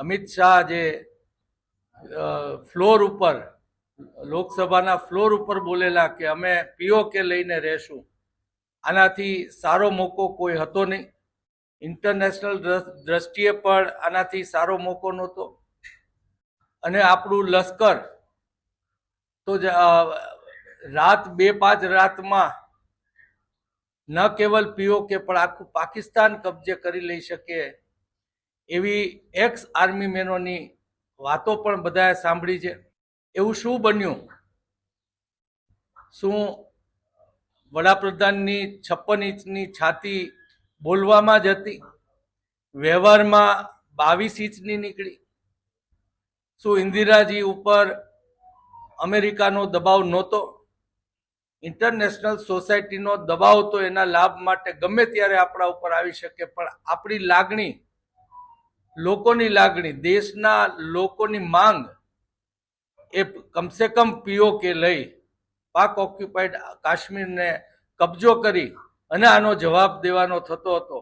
અમિત શાહ જે ફ્લોર ઉપર લોકસભાના ફ્લોર ઉપર બોલેલા કે અમે પીઓકે લઈને રહેશું, આનાથી સારો મોકો કોઈ હતો નહીં. ઇન્ટરનેશનલ દ્રષ્ટિએ પણ આનાથી સારો મોકો નહોતો. અને આપણું લશ્કર તો રાત 2-5 રાતમાં ન કેવલ પીઓકે પણ આખું પાકિસ્તાન કબજે કરી લઈ શકે એવી એક્સ આર્મી મેનોની વાતો પણ બધાએ સાંભળી છે. એવું શું બન્યું? શું વડાપ્રધાનની 56 ઇંચની છાતી બોલવામાં જ હતી, વ્યવહારમાં 22 ઇંચની નીકળી? શું ઇન્દિરાજી ઉપર અમેરિકાનો દબાવ નહોતો? ઇન્ટરનેશનલ સોસાયટીનો દબાવ તો એના લાભ માટે ગમે ત્યારે આપણા ઉપર આવી શકે, પણ આપણી લાગણી, લોકોની લાગણી, દેશના લોકોની માંગ એ કમસે કમ પીઓકે લઈ પાક ઓક્યુપાઈડ કાશ્મીરને કબજો કરી અને આનો જવાબ દેવાનો થતો હતો.